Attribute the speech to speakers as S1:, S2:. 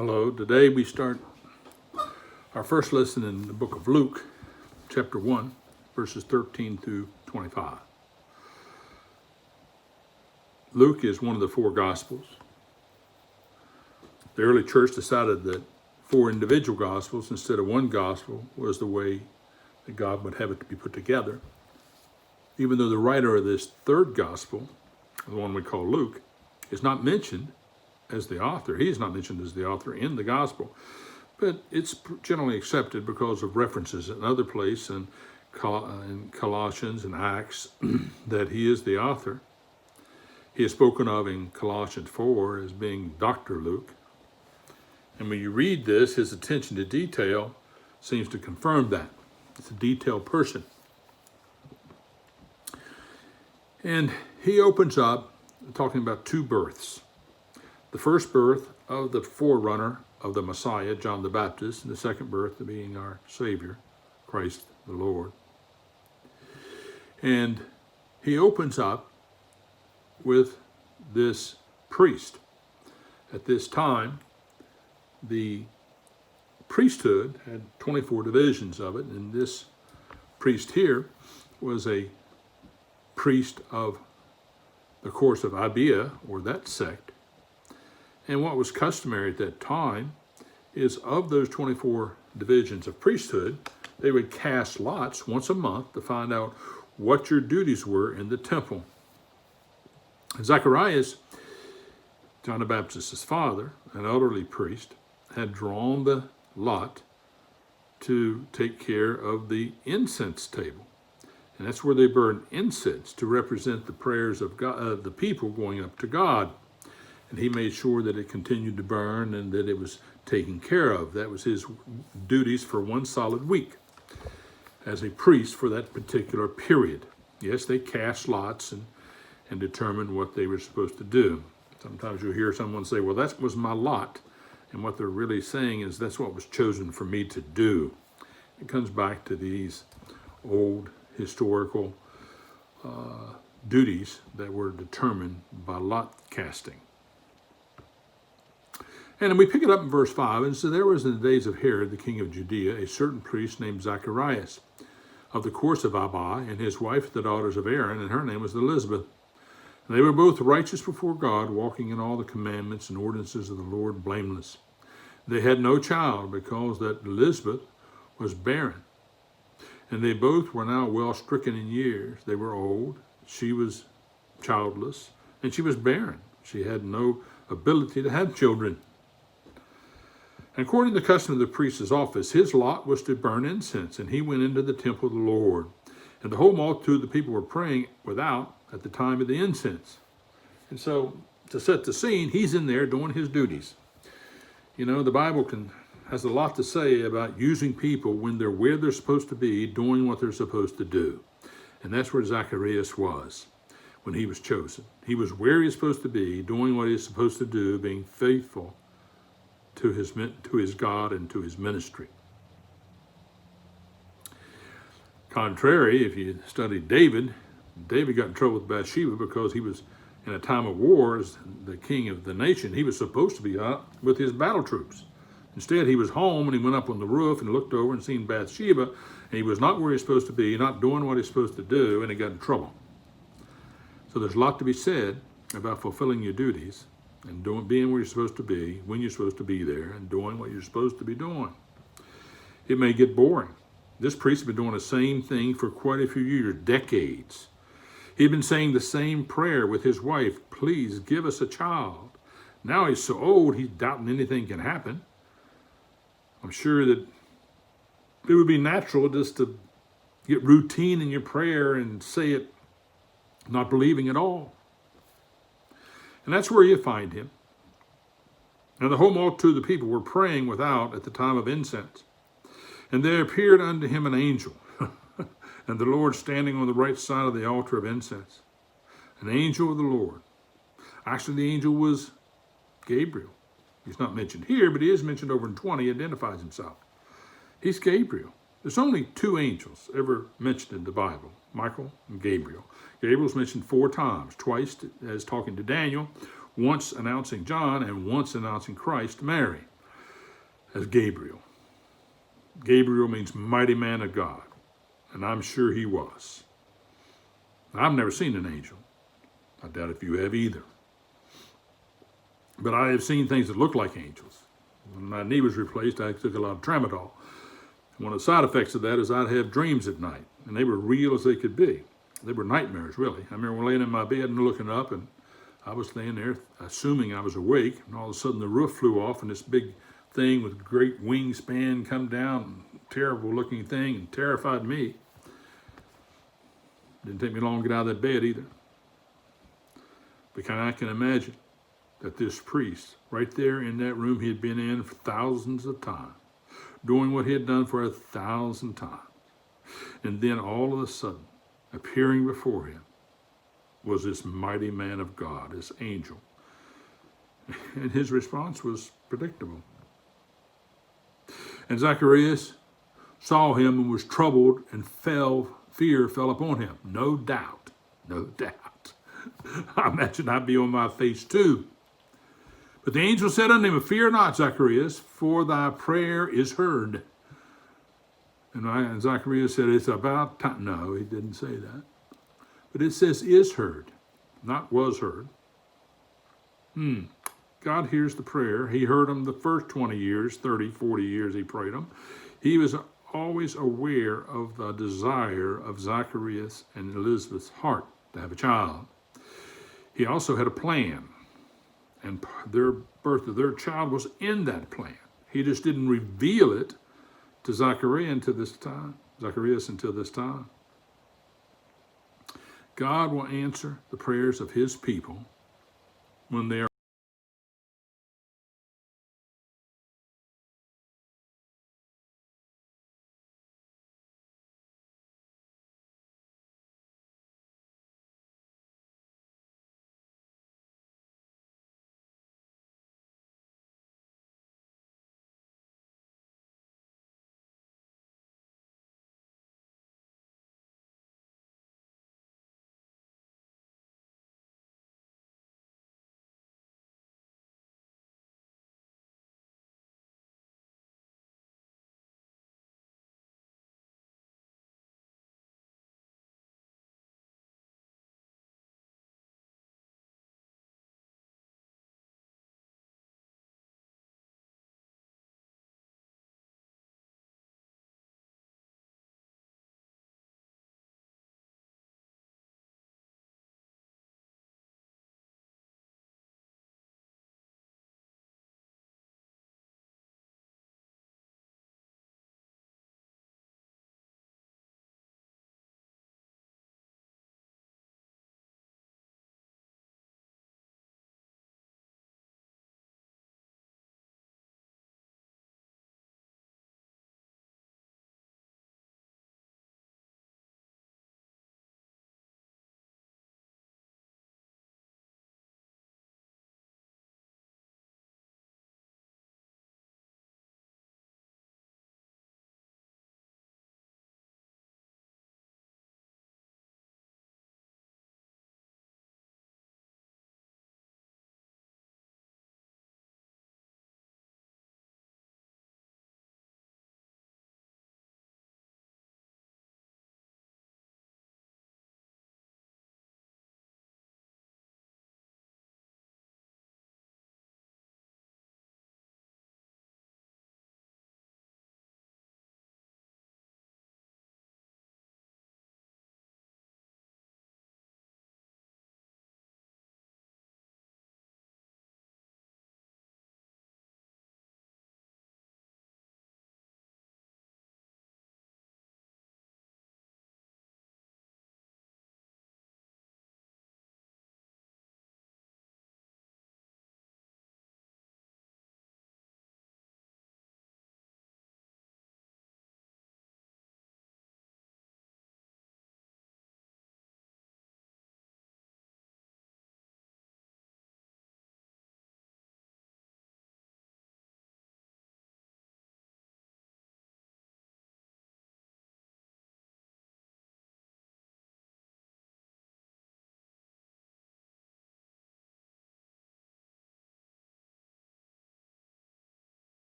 S1: Hello, today we start our first lesson in the book of Luke, chapter 1, verses 13 through 25. Luke is one of the four Gospels. The early church decided that four individual Gospels instead of one Gospel was the way that God would have it to be put together. Even though the writer of this third Gospel, the one we call Luke, is not mentioned as the author. He is not mentioned as the author in the Gospel, but it's generally accepted because of references in other places in Colossians and Acts that he is the author. He is spoken of in Colossians 4 as being Dr. Luke. And when you read this, his attention to detail seems to confirm that. It's a detailed person. And he opens up talking about two births. The first birth of the forerunner of the Messiah, John the Baptist, and the second birth being our Savior, Christ the Lord. And he opens up with this priest. At this time, the priesthood had 24 divisions of it, and this priest here was a priest of the course of Abia, or that sect. And what was customary at that time is of those 24 divisions of priesthood, they would cast lots once a month to find out what your duties were in the temple. Zacharias, John the Baptist's father, an elderly priest, had drawn the lot to take care of the incense table. And that's where they burned incense to represent the prayers of God, the people going up to God. And he made sure that it continued to burn and that it was taken care of. That was his duties for one solid week as a priest for that particular period. Yes, they cast lots and determined what they were supposed to do. Sometimes you'll hear someone say, well, that was my lot. And what they're really saying is that's what was chosen for me to do. It comes back to these old historical duties that were determined by lot casting. And we pick it up in verse 5, and so there was in the days of Herod, the king of Judea, a certain priest named Zacharias, of the course of Abba, and his wife, the daughters of Aaron, and her name was Elizabeth. And they were both righteous before God, walking in all the commandments and ordinances of the Lord blameless. They had no child, because that Elizabeth was barren. And they both were now well stricken in years. They were old. She was childless, and she was barren. She had no ability to have children. And according to the custom of the priest's office, his lot was to burn incense, and he went into the temple of the Lord. And the whole multitude of the people were praying without at the time of the incense. And so, to set the scene, he's in there doing his duties. You know, the Bible has a lot to say about using people when they're where they're supposed to be, doing what they're supposed to do. And that's where Zacharias was when he was chosen. He was where he's supposed to be, doing what he's supposed to do, being faithful to his God and to his ministry. Contrary, if you study David got in trouble with Bathsheba because he was in a time of war as the king of the nation. He was supposed to be out with his battle troops. Instead, he was home and he went up on the roof and looked over and seen Bathsheba, and he was not where he's supposed to be, not doing what he's supposed to do, and he got in trouble. So there's a lot to be said about fulfilling your duties and being where you're supposed to be, when you're supposed to be there, and doing what you're supposed to be doing. It may get boring. This priest had been doing the same thing for quite a few years, decades. He'd been saying the same prayer with his wife, please give us a child. Now he's so old, he's doubting anything can happen. I'm sure that it would be natural just to get routine in your prayer and say it not believing at all. And that's where you find him. Now the whole multitude of the people were praying without at the time of incense. And there appeared unto him an angel, and the Lord standing on the right side of the altar of incense. An angel of the Lord. Actually, the angel was Gabriel. He's not mentioned here, but he is mentioned over in 20. He identifies himself. He's Gabriel. There's only two angels ever mentioned in the Bible, Michael and Gabriel. Gabriel's mentioned 4 times, twice as talking to Daniel, once announcing John, and once announcing Christ to Mary. as Gabriel. Gabriel means mighty man of God, and I'm sure he was. I've never seen an angel. I doubt if you have either. But I have seen things that look like angels. When my knee was replaced, I took a lot of tramadol. One of the side effects of that is I'd have dreams at night, and they were real as they could be. They were nightmares, really. I remember laying in my bed and looking up, and I was laying there assuming I was awake, and all of a sudden the roof flew off, and this big thing with great wingspan come down, terrible looking thing, and terrified me. Didn't take me long to get out of that bed either. Because I can imagine that this priest, right there in that room he had been in for thousands of times, doing what he had done for 1,000 times, and then all of a sudden, appearing before him, was this mighty man of God, this angel. And his response was predictable. And Zacharias saw him and was troubled, and fear fell upon him. No doubt, no doubt. I imagine I'd be on my face too. But the angel said unto him, Fear not, Zacharias, for thy prayer is heard. And Zacharias said, It's about time. No, he didn't say that. But it says is heard, not was heard. God hears the prayer. He heard him the first 20 years, 30, 40 years he prayed him. He was always aware of the desire of Zacharias and Elizabeth's heart to have a child. He also had a plan, and their birth of their child was in that plan. He just didn't reveal it to Zacharias until this time. God will answer the prayers of his people when they are